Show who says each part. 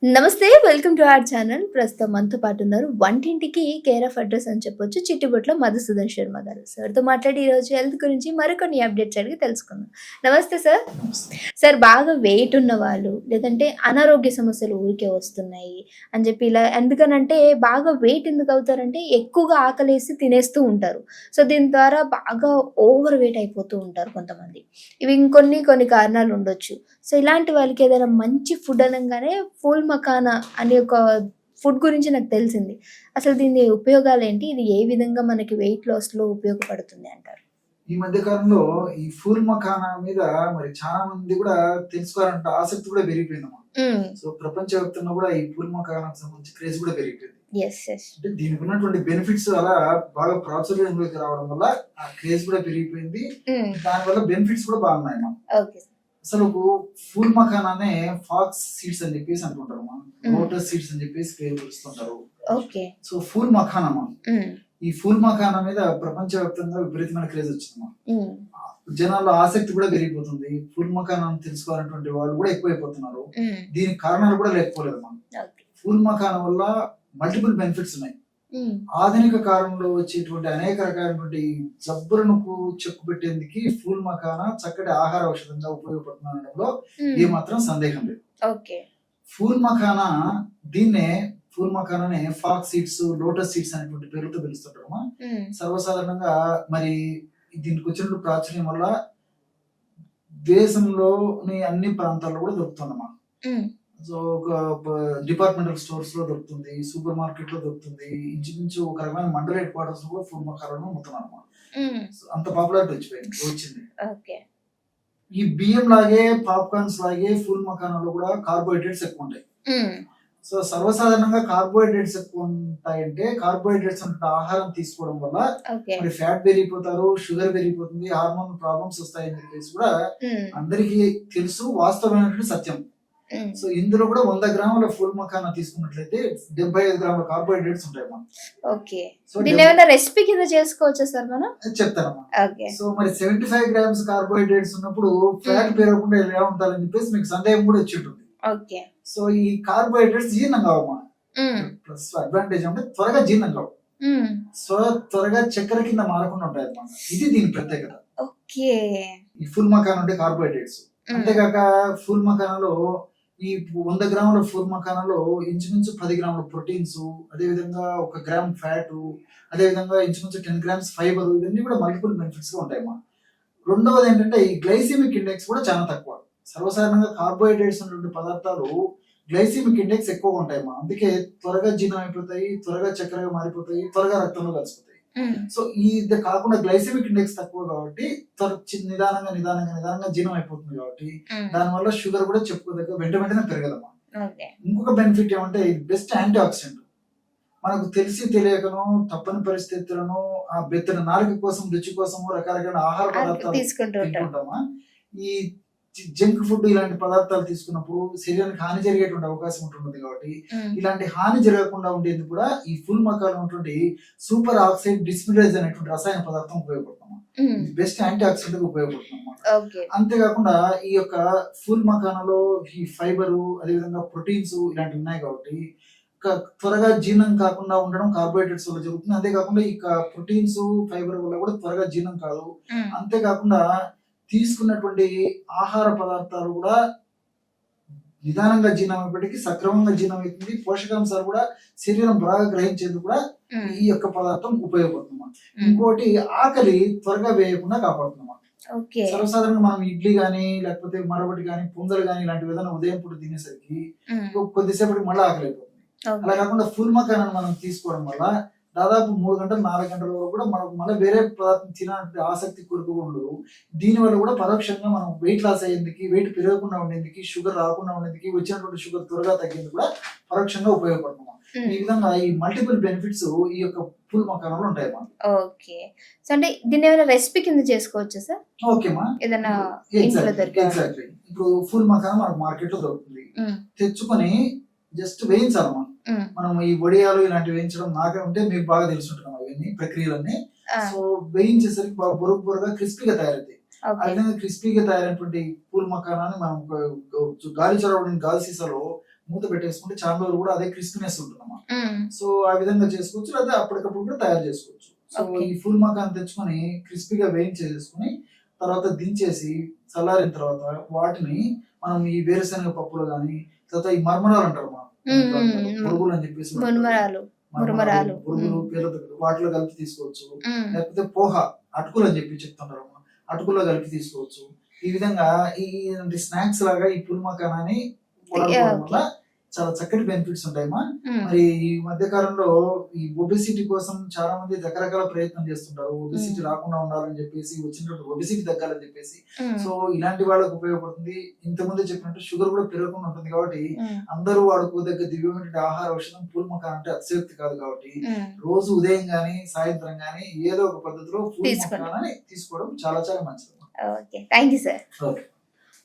Speaker 1: నమస్తే. Welcome to our channel. ప్రస్తుతం మనతో పాటు ఉన్నారు. వంటింటికి కేర్ ఆఫ్ అడ్రెస్ అని చెప్పొచ్చు. చిట్టిబొట్ల మధుసూదన్ శర్మ గారు. సార్‌తో మాట్లాడి ఈరోజు హెల్త్ గురించి మరికొన్ని అప్డేట్స్ అడిగి తెలుసుకుందాం. నమస్తే సార్. సార్ బాగా వెయిట్ ఉన్నవాళ్ళు లేదంటే అనారోగ్య సమస్యలు ఊరికే వస్తున్నాయి అని చెప్పి ఇలా ఎందుకనంటే బాగా వెయిట్ ఎందుకు అవుతారంటే ఎక్కువగా ఆకలేసి తినేస్తూ ఉంటారు. సో దీని ద్వారా బాగా ఓవర్ వెయిట్ అయిపోతూ ఉంటారు కొంతమంది. ఇవి కొన్ని కారణాలు ఉండొచ్చు. సో ఇలాంటి వాళ్ళకి ఏదైనా మంచి ఫుడ్ అనంగానే ఫూల్ మఖానా అనే ఒక ఫుడ్ గురించి నాకు తెలిసింది. అసలు దీని ఉపయోగాలేంటి? ఇది ఏ విధంగా మనకి వెయిట్ లాస్‌లో ఉపయోగపడుతుంది అంటారు?
Speaker 2: ఈ మధ్య కాలంలో ఈ ఫూల్ మఖానా మీద మరి చాలా మంది కూడా తెలుసుకోవాలంటే ఆసక్తి కూడా పెరిగిపోయిందమ్మా.
Speaker 1: హ్మ్.
Speaker 2: సో ప్రపంచవ్యాప్తంగా కూడా ఈ ఫూల్ మఖానాకు సంబంధించి క్రేజ్ కూడా పెరిగిపోయింది.
Speaker 1: యెస్. యెస్.
Speaker 2: అంటే దీనికి ఉన్నటువంటి బెనిఫిట్స్ అలా బాగా ప్రాచుర్యంలోకి రావడం వల్ల ఆ క్రేజ్ కూడా పెరిగిపోయింది.
Speaker 1: హ్మ్.
Speaker 2: దానివల్ల బెనిఫిట్స్ కూడా బాగున్నాయమ్మా.
Speaker 1: ఓకే.
Speaker 2: అసలు ఫూల్ మఖానానే ఫాక్స్ సీడ్స్ అని చెప్పేసి అంటుంటారమ్మా.
Speaker 1: హ్మ్.
Speaker 2: లోటస్ సీడ్స్ అని చెప్పేసి పేరు పిలుస్తుంటారు.
Speaker 1: ఓకే.
Speaker 2: సో ఫూల్ మఖానమ్మా.
Speaker 1: హ్మ్.
Speaker 2: ఈ ఫూల్ మఖానా మీద ప్రపంచవ్యాప్తంగా విపరీతమైన క్రేజ్ వచ్చిందమ్మా.
Speaker 1: హ్మ్.
Speaker 2: జనాల్లో ఆసక్తి కూడా పెరిగిపోతుంది. ఫుల్ మఖానాను తెలుసుకోవాలనేటువంటి వాళ్ళు కూడా ఎక్కువైపోతున్నారు.
Speaker 1: హ్మ్.
Speaker 2: దీనికి కారణాలు కూడా లేకపోలేదమ్మా.
Speaker 1: ఓకే.
Speaker 2: ఫుల్ మఖానా వల్ల మల్టిపుల్ బెనిఫిట్స్ ఉన్నాయి.
Speaker 1: హ్మ్.
Speaker 2: ఆధునిక కాలంలో వచ్చేటువంటి అనేక రకాలైనటువంటి జబ్బులను చెక్కు పెట్టేందుకు ఫుల్ మఖానా చక్కటి ఆహార ఔషధంగా ఉపయోగపడుతుందనడంలో
Speaker 1: హ్మ్.
Speaker 2: ఏమాత్రం సందేహం లేదు.
Speaker 1: ఓకే.
Speaker 2: ఫుల్ మఖానా దీన్నే ఫుల్ మఖానానే ఫాక్స్ సీడ్స్, లోటస్ సీడ్స్ అనేటువంటి పేరుతో పిలుస్తుంటారమ్మా.
Speaker 1: హ్మ్.
Speaker 2: సర్వసాధారణంగా మరి దీనికి వచ్చినటువంటి ప్రాచుర్యం వల్ల దేశంలోని అన్ని ప్రాంతాల్లో కూడా దొరుకుతుందమ్మా.
Speaker 1: హ్మ్.
Speaker 2: సో ఒక డిపార్ట్మెంటల్ స్టోర్స్ లో దొరుకుతుంది, సూపర్ మార్కెట్ లో దొరుకుతుంది, ఇంచుమించు ఒక రకమైన మండల హెడ్ క్వార్టర్స్ లో కూడా ఫుల్ మఖానాను అమ్ముతున్నారు అన్నమాట.
Speaker 1: హ్మ్.
Speaker 2: అంత పాపులారిటీ వచ్చింది.
Speaker 1: ఓకే.
Speaker 2: ఈ బియ్యం లాగే పాప్కార్న్స్ లాగే ఫుల్ మఖానాలో కూడా కార్బోహైడ్రేట్స్ ఎక్కువ ఉంటాయి.
Speaker 1: హ్మ్.
Speaker 2: సో సర్వసాధారణంగా కార్బోహైడ్రేట్స్ ఎక్కువ ఉంటాయంటే కార్బోహైడ్రేట్స్ అంటే ఆహారం తీసుకోవడం వల్ల
Speaker 1: ఓకే.
Speaker 2: మరి ఫ్యాట్ పెరిగిపోతారు, షుగర్ పెరిగిపోతుంది, హార్మోన్ ప్రాబ్లమ్స్ వస్తాయని చెప్పేసి కూడా
Speaker 1: హ్మ్.
Speaker 2: అందరికీ తెలుసు, వాస్తవమైనటువంటి సత్యం.
Speaker 1: హ్మ్.
Speaker 2: సో ఇందులో కూడా 100 గ్రాముల ఫుల్ మఖానా తీసుకున్నట్లయితే 75 గ్రాముల కార్బోహైడ్రేట్స్ ఉంటాయి అన్నమాట.
Speaker 1: ఓకే.
Speaker 2: సో
Speaker 1: దీన్ని ఏమైనా రెసిపీ కింద చేసుకోవచ్చా సార్ మనం?
Speaker 2: చెప్తానమ్మా.
Speaker 1: ఓకే.
Speaker 2: సో మరి 75 గ్రామ్స్ కార్బోహైడ్రేట్స్ ఉన్నప్పుడు ఫ్యాట్ పెరగకుండా ఎలా ఉంటారని చెప్పేసి మీకు సందేహం కూడా వచ్చి ఉంటుంది.
Speaker 1: ఓకే.
Speaker 2: సో ఈ కార్బోహైడ్రేట్స్ జీర్ణం కావమ్మా.
Speaker 1: హ్మ్.
Speaker 2: ప్లస్ అడ్వాంటేజ్ అంటే త్వరగా జీర్ణం కావు.
Speaker 1: హ్మ్.
Speaker 2: సో త్వరగా చక్కెర కింద మారకుండా ఉంటాయి అన్నమాట. ఇది దీని ప్రత్యేకత.
Speaker 1: ఓకే.
Speaker 2: ఈ ఫుల్ మఖానా అంటే కార్బోహైడ్రేట్స్.
Speaker 1: హ్మ్.
Speaker 2: అంతేకాక ఫుల్ మఖానాలో ఈ 100 గ్రాముల ఫుల్ మఖానాలో ఇంచుమించు 10 గ్రాముల ప్రోటీన్స్, అదేవిధంగా 1 గ్రామ్ ఫ్యాట్, అదేవిధంగా ఇంచుమించు 10 గ్రామ్స్ ఫైబర్, ఇవన్నీ కూడా మల్టిపుల్ బెనిఫిట్స్ గా ఉంటాయమ్మా. రెండవది ఏంటంటే ఈ గ్లైసెమిక్ ఇండెక్స్ కూడా చాలా తక్కువ. సర్వసాధారణంగా కార్బోహైడ్రేట్స్ ఉన్నటువంటి పదార్థాలు గ్లైసెమిక్ ఇండెక్స్ ఎక్కువగా ఉంటాయమ్మా. అందుకే త్వరగా జీర్ణం అయిపోతాయి, త్వరగా చక్కెరగా మారిపోతాయి, త్వరగా రక్తంలో కలిసిపోతాయి.
Speaker 1: హ్మ్.
Speaker 2: సో ఇది కాకుండా గ్లైసెమిక్ ఇండెక్స్ తక్కువ కాబట్టి నిదానంగా జీర్ణం అయిపోతుంది కాబట్టి
Speaker 1: హ్మ్.
Speaker 2: దానివల్ల షుగర్ కూడా చెప్పుకోదగ్గ వెంటనే పెరగదమ్మా.
Speaker 1: ఓకే.
Speaker 2: ఇంకొక బెనిఫిట్ ఏమంటే ఇది బెస్ట్ యాంటీ ఆక్సిడెంట్. మనకు తెలిసి తెలియకనో తప్పని పరిస్థితులను ఆ బెత్తడి నాలుక కోసం, రుచి కోసము రకరకాల ఆహార పదార్థాలు
Speaker 1: తీసుకుంటూ ఉంటారు.
Speaker 2: తింటుంటామా. ఈ జంక్ ఫుడ్ ఇలాంటి పదార్థాలు తీసుకున్నప్పుడు శరీరానికి హాని జరిగేటువంటి అవకాశం ఉంటుంది కాబట్టి
Speaker 1: హ్మ్.
Speaker 2: ఇలాంటి హాని జరగకుండా ఉండేందుకు కూడా ఈ ఫుల్ మఖానా ఉన్నటువంటి సూపర్ ఆక్సైడ్ డిస్మిడేజ్ అనేటువంటి రసాయన పదార్థం ఉపయోగపడుతున్నాం.
Speaker 1: హ్మ్.
Speaker 2: ఇది బెస్ట్ యాంటీ ఆక్సిడెంట్ గా ఉపయోగపడుతుంది అన్నమాట.
Speaker 1: ఓకే.
Speaker 2: అంతేకాకుండా ఈ యొక్క ఫుల్ మఖానాలో ఈ ఫైబరు, అదేవిధంగా ప్రోటీన్స్ ఇలాంటివి ఉన్నాయి కాబట్టి త్వరగా జీర్ణం కాకుండా ఉండడం కార్బోహైడ్రేట్స్ వల్ల జరుగుతుంది. అంతేకాకుండా ఈ ప్రోటీన్స్, ఫైబర్ వల్ల కూడా త్వరగా జీర్ణం కాదు.
Speaker 1: హ్మ్.
Speaker 2: అంతేకాకుండా తీసుకున్నటువంటి ఆహార పదార్థాలు కూడా నిదానంగా జీర్ణం అయినప్పటికీ సక్రమంగా జీర్ణం అవుతుంది. పోషకాంశాలు కూడా శరీరం బాగా గ్రహించేందుకు కూడా
Speaker 1: హ్మ్.
Speaker 2: ఈ యొక్క పదార్థం ఉపయోగపడుతుంది.
Speaker 1: హ్మ్.
Speaker 2: ఇంకోటి ఆకలి త్వరగా వేయకుండా కాపాడుతుంది.
Speaker 1: ఓకే.
Speaker 2: సర్వసాధారణంగా మనం ఇడ్లీ గానీ లేకపోతే మరొకటి గానీ పొంగల్ గానీ ఇలాంటివి ఏదైనా ఉదయం పూట తినేసరికి
Speaker 1: హ్మ్.
Speaker 2: కొద్దిసేపటికి మళ్ళీ ఆకలి అయిపోతుంది.
Speaker 1: ఓకే.
Speaker 2: అలా కాకుండా ఫుల్ మఖానాను మనం తీసుకోవడం వల్ల దాదాపు 3 గంటలు 4 గంటల వరకు కూడా మనకు మళ్ళీ వేరే పదార్థం తినాలంటే ఆసక్తి కొరకు ఉండదు. దీనివల్ల కూడా పరోక్షంగా మనం వెయిట్ లాస్ అయ్యేందుకు, వెయిట్ పెరగకుండా ఉండేందుకు, షుగర్ రాకుండా ఉండేందుకు, వచ్చినటువంటి షుగర్ త్వరగా తగ్గేందుకు కూడా పరోక్షంగా ఉపయోగపడుతున్నాం.
Speaker 1: హ్మ్.
Speaker 2: ఈ విధంగా ఈ మల్టిపుల్ బెనిఫిట్స్ ఈ యొక్క ఫుల్ మఖానాలో ఉంటాయి అన్నమాట.
Speaker 1: ఓకే. సో అంటే దీన్ని ఏమైనా రెసిపీ కింద చేసుకోవచ్చా సార్?
Speaker 2: ఓకేమా.
Speaker 1: ఏదైనా ఇంట్లో దొరికే
Speaker 2: ఎగ్జాక్ట్లీ. ఇప్పుడు ఫుల్ మఖానా మనకు మార్కెట్ లో దొరుకుతుంది.
Speaker 1: హ్మ్.
Speaker 2: తెచ్చుకొని జస్ట్ వేయించాలమ్మా.
Speaker 1: హ్మ్.
Speaker 2: మనం ఈ వడియాలు ఇలాంటివి వేయించడం నాకే ఉంటే మీకు బాగా తెలుసుంటున్నాం అవన్నీ ప్రక్రియలన్నీ.
Speaker 1: ఆ!
Speaker 2: సో వేయించేసరికి బాగా బొరుగా క్రిస్పీగా తయారవుతాయి. ఆ
Speaker 1: ఓకే.
Speaker 2: విధంగా క్రిస్పీగా తయారైనటువంటి పూల్ మఖానాన్ని మనం గాలి చొరవడిన గాలి సీసాలో మూత పెట్టేసుకుంటే చాలా రోజులు కూడా అదే క్రిస్పీనెస్ ఉంటుందమ్మా.
Speaker 1: మ్మ్.
Speaker 2: సో ఆ విధంగా చేసుకోవచ్చు, లేదా అప్పటికప్పుడు కూడా తయారు చేసుకోవచ్చు. So
Speaker 1: Okay.
Speaker 2: ఈ ఫుల్ మకాన్ తెచ్చుకొని క్రిస్పీగా వేయించేసుకుని తర్వాత దించేసి చల్లారిన తర్వాత వాటిని మనం ఈ వేరుశనగ పప్పులు కానీ, తర్వాత ఈ మర్మరాలు అంటారు మా పురుగులు అని చెప్పేసి ఉంటారు.
Speaker 1: మున్మరాలు మురమరాలు.
Speaker 2: పురుగులు పేర్లతో వాటిలో కలిపి తీసుకోవచ్చు, లేకపోతే పోహ అటుకులు అని చెప్పి చెప్తుంటారు, అటుకుల్లో కలిపి తీసుకోవచ్చు. ఈ విధంగా ఈ స్నాక్స్ లాగా ఈ పుల్ మకానాన్ని వాడుకోవడం వల్ల చాలా చక్కటి బెనిఫిట్స్ ఉంటాయమ్మా. మరి ఈ మధ్య కాలంలో ఈ ఒబెసిటీ కోసం చాలా మంది రకరకాల ప్రయత్నం చేస్తుంటారు. ఒబెసిటీ రాకుండా ఉండాలని చెప్పేసి, వచ్చినటువంటి ఒబెసిటీ తగ్గాలని చెప్పేసి. సో ఇలాంటి వాళ్ళకి ఉపయోగపడుతుంది. ఇంతకుముందే చెప్పినట్టు షుగర్ కూడా పెరగకుండా ఉంటుంది కాబట్టి అందరూ వాడుకోదగ్గ దివ్యమైన ఆహార ఔషధం పూల్ మకాన్ అంటే అతిశయోక్తి కాదు కాబట్టి రోజు ఉదయం గానీ సాయంత్రం గానీ ఏదో ఒక పద్ధతిలో పూల్ మకానాన్ని తీసుకోవడం చాలా చాలా మంచిది.
Speaker 1: Okay, thank you sir.
Speaker 2: Okay.